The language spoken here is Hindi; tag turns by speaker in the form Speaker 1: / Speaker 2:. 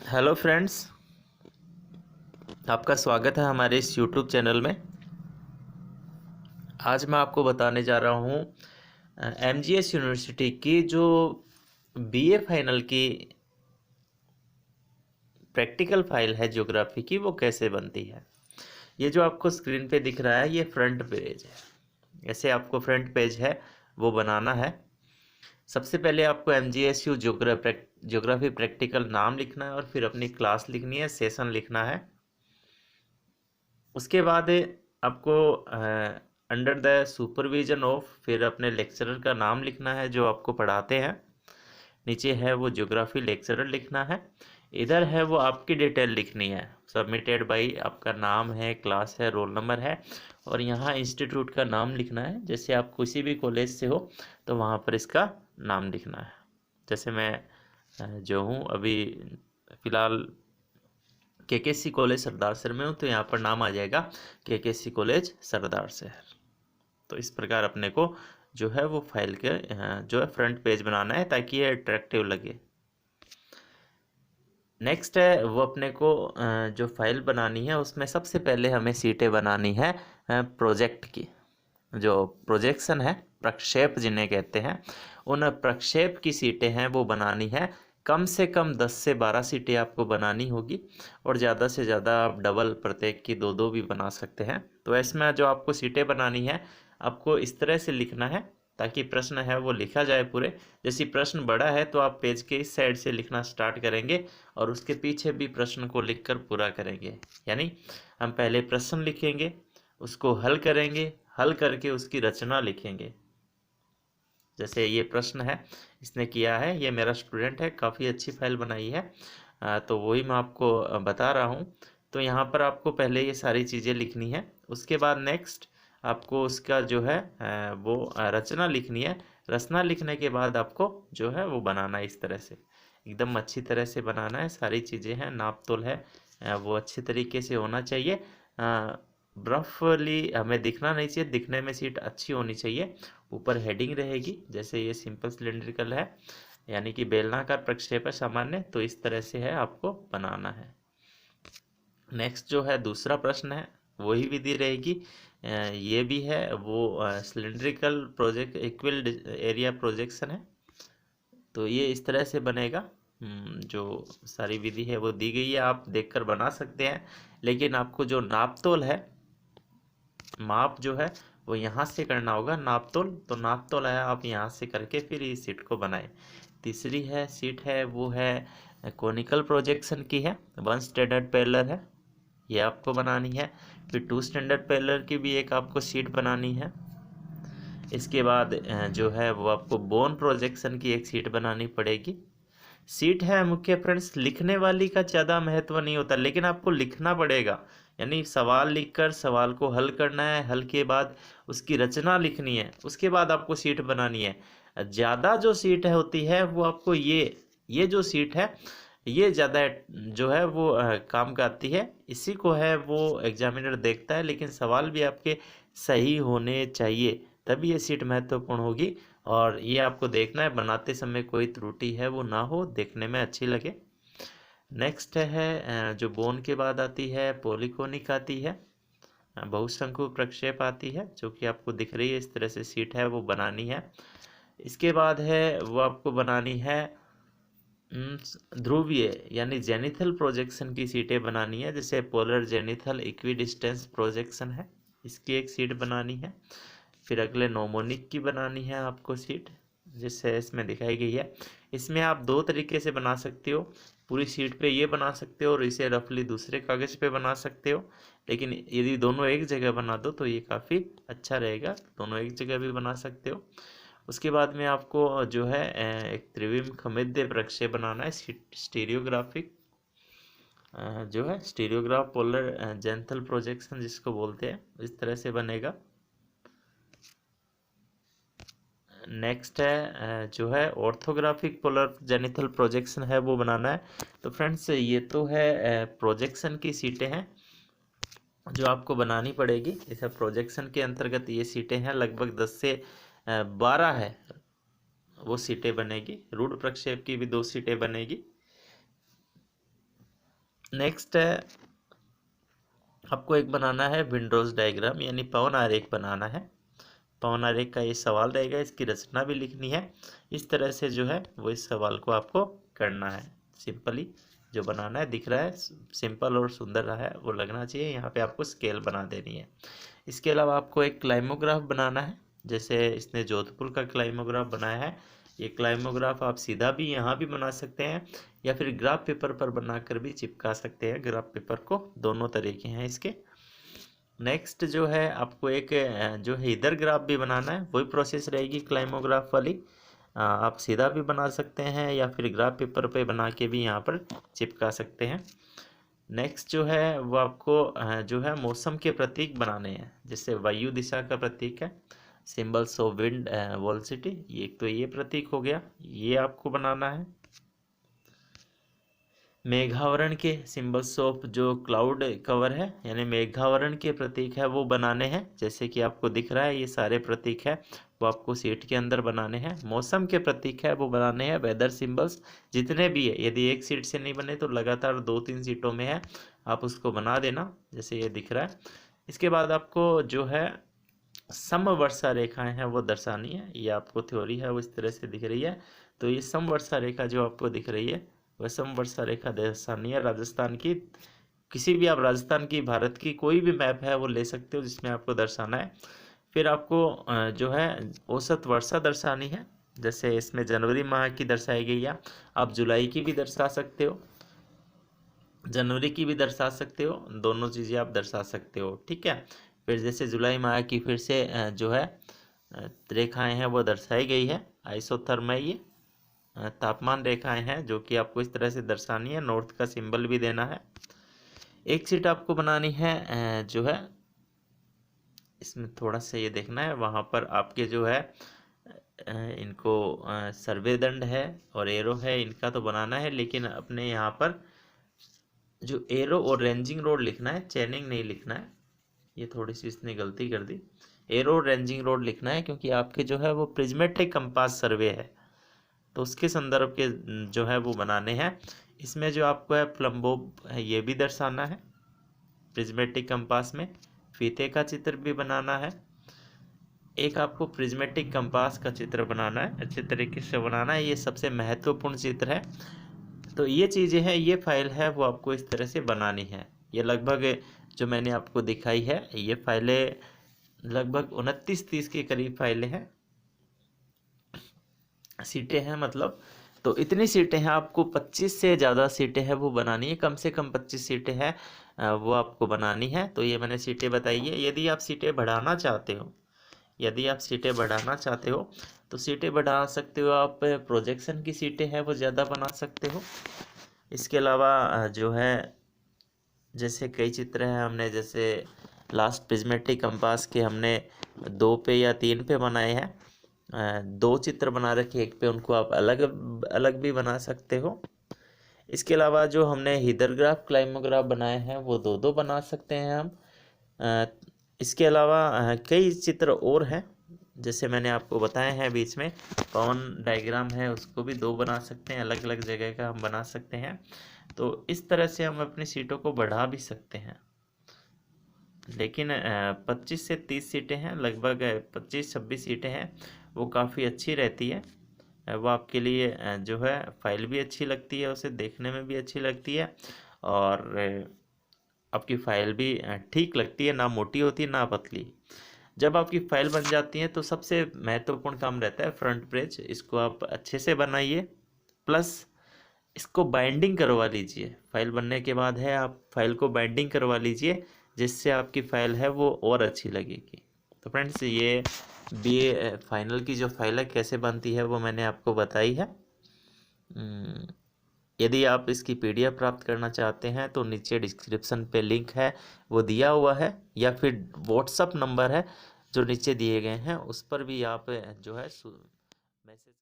Speaker 1: हेलो फ्रेंड्स, आपका स्वागत है हमारे इस यूट्यूब चैनल में। आज मैं आपको बताने जा रहा हूँ एमजीएस यूनिवर्सिटी की जो बीए फाइनल की प्रैक्टिकल फाइल है ज्योग्राफी की, वो कैसे बनती है। ये जो आपको स्क्रीन पे दिख रहा है, ये फ्रंट पेज है। ऐसे आपको फ्रंट पेज है वो बनाना है। सबसे पहले आपको एमजीएस ज्योग्राफी प्रैक्टिकल नाम लिखना है और फिर अपनी क्लास लिखनी है, सेशन लिखना है। उसके बाद आपको अंडर द सुपरविजन ऑफ फिर अपने लेक्चरर का नाम लिखना है जो आपको पढ़ाते हैं। नीचे है वो ज्योग्राफी लेक्चरर लिखना है। इधर है वो आपकी डिटेल लिखनी है, सबमिटेड बाई आपका नाम है, क्लास है, रोल नंबर है। और यहाँ इंस्टीट्यूट का नाम लिखना है। जैसे आप किसी भी कॉलेज से हो तो वहाँ पर इसका नाम लिखना है। जैसे मैं जो हूँ अभी फ़िलहाल केकेसी कॉलेज सरदार शहर में हूँ, तो यहाँ पर नाम आ जाएगा केकेसी कॉलेज सरदार शहर। तो इस प्रकार अपने को जो है वो फाइल के जो है फ्रंट पेज बनाना है ताकि ये अट्रैक्टिव लगे। नेक्स्ट है वो अपने को जो फाइल बनानी है उसमें सबसे पहले हमें सीटें बनानी है प्रोजेक्ट की। जो प्रोजेक्शन है, प्रक्षेप जिन्हें कहते हैं, उन प्रक्षेप की सीटें हैं वो बनानी है। कम से कम 10 से 12 सीटें आपको बनानी होगी और ज़्यादा से ज़्यादा आप डबल प्रत्येक की दो दो भी बना सकते हैं। तो इसमें जो आपको सीटें बनानी है आपको इस तरह से लिखना है ताकि प्रश्न है वो लिखा जाए पूरे। जैसे प्रश्न बड़ा है तो आप पेज के इस साइड से लिखना स्टार्ट करेंगे और उसके पीछे भी प्रश्न को लिखकर पूरा करेंगे। यानी हम पहले प्रश्न लिखेंगे, उसको हल करेंगे, हल करके उसकी रचना लिखेंगे। जैसे ये प्रश्न है, इसने किया है, ये मेरा स्टूडेंट है, काफ़ी अच्छी फाइल बनाई है। तो वही मैं आपको बता रहा हूँ। तो यहाँ पर आपको पहले ये सारी चीज़ें लिखनी है। उसके बाद नेक्स्ट आपको उसका जो है वो रचना लिखनी है। रचना लिखने के बाद आपको जो है वो बनाना है इस तरह से, एकदम अच्छी तरह से बनाना है। सारी चीज़ें हैं, नाप तोल है वो अच्छे तरीके से होना चाहिए। रफली हमें दिखना नहीं चाहिए, दिखने में सीट अच्छी होनी चाहिए। ऊपर हेडिंग रहेगी, जैसे ये सिंपल सिलेंड्रिकल है यानी कि बेलनाकार प्रक्षेप है सामान्य, तो इस तरह से है आपको बनाना है। नेक्स्ट जो है दूसरा प्रश्न है, वही विधि रहेगी। ये भी है वो cylindrical project equal area projection है। तो ये इस तरह से बनेगा। जो सारी विधि है वो दी गई है, आप देखकर बना सकते हैं। लेकिन आपको जो नाप तोल है, माप जो है वो यहाँ से करना होगा नाप तोल। तो नाप तोल है आप यहाँ से करके फिर इस सीट को बनाएं। तीसरी है सीट है वो है कोनिकल प्रोजेक्शन की है, 1 स्टैंडर्ड पैरेलल है, ये आपको बनानी है। फिर 2 स्टैंडर्ड पैरेलल की भी एक आपको सीट बनानी है। इसके बाद जो है वो आपको बोन प्रोजेक्शन की एक सीट बनानी पड़ेगी। सीट है मुख्य फ्रेंड्स, लिखने वाली का ज़्यादा महत्व नहीं होता, लेकिन आपको लिखना पड़ेगा। यानी सवाल लिखकर सवाल को हल करना है, हल के बाद उसकी रचना लिखनी है, उसके बाद आपको सीट बनानी है। ज़्यादा जो सीट है होती है वो आपको ये जो सीट है ये ज़्यादा जो है वो काम का आती है। इसी को है वो एग्जामिनर देखता है, लेकिन सवाल भी आपके सही होने चाहिए, तभी ये सीट महत्वपूर्ण होगी। और ये आपको देखना है बनाते समय कोई त्रुटि है वो ना हो, देखने में अच्छी लगे। नेक्स्ट है जो बोन के बाद आती है पॉलीकोनिक आती है, बहुशंकु प्रक्षेप आती है, जो कि आपको दिख रही है इस तरह से सीट है वो बनानी है। इसके बाद है वो आपको बनानी है ध्रुवीय यानी जेनिथल प्रोजेक्शन की सीटें बनानी है। जैसे पोलर जेनिथल इक्वी डिस्टेंस प्रोजेक्शन है, इसकी एक सीट बनानी है। फिर अगले नोमोनिक की बनानी है आपको सीट, जिससे इसमें दिखाई गई है। इसमें आप दो तरीके से बना सकते हो, पूरी सीट पे ये बना सकते हो और इसे रफली दूसरे कागज़ पे बना सकते हो। लेकिन यदि दोनों एक जगह बना दो तो ये काफ़ी अच्छा रहेगा, दोनों एक जगह भी बना सकते हो। उसके बाद में आपको जो है एक त्रिविम खमेद्य प्रक्षेप बनाना है, स्टीरियोग्राफिक जो है स्टीरियोग्राफ पोलर जेंथल प्रोजेक्शन जिसको बोलते हैं, इस तरह से बनेगा। नेक्स्ट है जो है ऑर्थोग्राफिक पोलर जेनिथल प्रोजेक्शन है वो बनाना है। तो फ्रेंड्स ये तो है प्रोजेक्शन की सीटें हैं जो आपको बनानी पड़ेगी। इस प्रोजेक्शन के अंतर्गत ये सीटें हैं, लगभग 10 से 12 है वो सीटें बनेगी। रूढ़ प्रक्षेप की भी 2 सीटें बनेगी। नेक्स्ट है, आपको एक बनाना है विंडोज डायग्राम यानी पवन आरेख बनाना है। पवन आरेख का ये सवाल रहेगा, इसकी रचना भी लिखनी है। इस तरह से जो है वो इस सवाल को आपको करना है। सिंपली जो बनाना है, दिख रहा है सिंपल और सुंदर रहा है वो लगना चाहिए। यहाँ पे आपको स्केल बना देनी है। इसके अलावा आपको एक क्लाइमोग्राफ बनाना है। जैसे इसने जोधपुर का क्लाइमोग्राफ बनाया है, ये क्लाइमोग्राफ आप सीधा भी यहाँ भी बना सकते हैं या फिर ग्राफ पेपर पर बनाकर भी चिपका सकते हैं ग्राफ पेपर को, दोनों तरीके हैं इसके। नेक्स्ट जो है आपको एक जो है इधर ग्राफ भी बनाना है, वही प्रोसेस रहेगी क्लाइमोग्राफ वाली। आप सीधा भी बना सकते हैं या फिर ग्राफ पेपर पे बना के भी यहाँ पर चिपका सकते हैं। नेक्स्ट जो है वो आपको जो है मौसम के प्रतीक बनाने हैं। जैसे वायु दिशा का प्रतीक है, सिंबल्स ऑफ विंड वेलोसिटी, ये तो ये प्रतीक हो गया, ये आपको बनाना है। मेघावरण के सिंबल्स ऑफ जो क्लाउड कवर है यानी मेघावरण के प्रतीक है वो बनाने हैं। जैसे कि आपको दिख रहा है ये सारे प्रतीक है वो आपको सीट के अंदर बनाने हैं। मौसम के प्रतीक है वो बनाने हैं, वेदर सिंबल्स जितने भी है। यदि एक सीट से नहीं बने तो लगातार 2-3 सीटों में है, आप उसको बना देना जैसे ये दिख रहा है। इसके बाद आपको जो है समवर्षा रेखाएं हैं वो दर्शानी है। ये आपको थ्योरी है वो इस तरह से दिख रही है। तो ये समवर्षा रेखा जो आपको दिख रही है वह समवर्षा रेखा दर्शानी है राजस्थान की। किसी भी आप राजस्थान की, भारत की कोई भी मैप है वो ले सकते हो जिसमें आपको दर्शाना है। फिर आपको जो है औसत वर्षा दर्शानी है। जैसे इसमें जनवरी माह की दर्शाई गई है, आप जुलाई की भी दर्शा सकते हो, जनवरी की भी दर्शा सकते हो, दोनों चीज़ें आप दर्शा सकते हो। ठीक है। फिर जैसे जुलाई माह की फिर से जो है रेखाएं हैं वो दर्शाई गई है। आइसोथर्मल ये तापमान रेखाएं हैं जो कि आपको इस तरह से दर्शानी है। नॉर्थ का सिंबल भी देना है। एक सीट आपको बनानी है जो है इसमें थोड़ा सा ये देखना है, वहाँ पर आपके जो है इनको सर्वे दंड है और एरो है, इनका तो बनाना है। लेकिन अपने यहाँ पर जो एरो और रेंजिंग रोड लिखना है, चैनिंग नहीं लिखना है। ये थोड़ी सी इसने गलती कर दी, एरो रेंजिंग रोड लिखना है क्योंकि आपके जो है वो प्रिज्मेटिक कंपास सर्वे है तो उसके संदर्भ के जो है वो बनाने हैं। इसमें जो आपको है प्लम्बो है ये भी दर्शाना है। प्रिज्मेटिक कंपास में फीते का चित्र भी बनाना है। एक आपको प्रिज्मेटिक कंपास का चित्र बनाना है, अच्छे तरीके से बनाना है। ये सबसे महत्वपूर्ण चित्र है। तो ये चीज़ें हैं, ये फाइल है वो आपको इस तरह से बनानी है। ये लगभग जो मैंने आपको दिखाई है ये फाइलें लगभग 29-30 के करीब फाइलें हैं, सीटें हैं मतलब। तो इतनी सीटें हैं, आपको 25 से ज़्यादा सीटें हैं वो बनानी है। कम से कम 25 सीटें हैं वो आपको बनानी है। तो ये मैंने सीटें बताई है। यदि आप सीटें बढ़ाना चाहते हो, यदि आप सीटें बढ़ाना चाहते हो तो सीटें बढ़ा सकते हो आप। प्रोजेक्शन की सीटें हैं वो ज़्यादा बना सकते हो। इसके अलावा जो है जैसे कई चित्र हैं हमने, जैसे लास्ट प्रिज्मेटिक कंपास के हमने 2 पे या 3 पे बनाए हैं। 2 चित्र बना रखे, एक पे उनको आप अलग अलग भी बना सकते हो। इसके अलावा जो हमने हिदरग्राफ क्लाइमोग्राफ बनाए हैं वो 2-2 बना सकते हैं हम। इसके अलावा कई चित्र और हैं जैसे मैंने आपको बताए हैं बीच में। पवन डायग्राम है उसको भी 2 बना सकते हैं, अलग अलग जगह का हम बना सकते हैं। तो इस तरह से हम अपनी सीटों को बढ़ा भी सकते हैं। लेकिन 25 से 30 सीटें हैं, लगभग 25-26 सीटें हैं, वो काफ़ी अच्छी रहती है। वो आपके लिए जो है फाइल भी अच्छी लगती है, उसे देखने में भी अच्छी लगती है और आपकी फ़ाइल भी ठीक लगती है, ना मोटी होती है ना पतली। जब आपकी फ़ाइल बन जाती है तो सबसे महत्वपूर्ण काम रहता है फ्रंट पेज। इसको आप अच्छे से बनाइए, प्लस इसको बाइंडिंग करवा लीजिए। फाइल बनने के बाद है आप फाइल को बाइंडिंग करवा लीजिए जिससे आपकी फ़ाइल है वो और अच्छी लगेगी। तो फ्रेंड्स ये BA फाइनल की जो फाइल है कैसे बनती है वो मैंने आपको बताई है। यदि आप इसकी PDF प्राप्त करना चाहते हैं तो नीचे डिस्क्रिप्शन पे लिंक है वो दिया हुआ है, या फिर व्हाट्सअप नंबर है जो नीचे दिए गए हैं उस पर भी आप जो है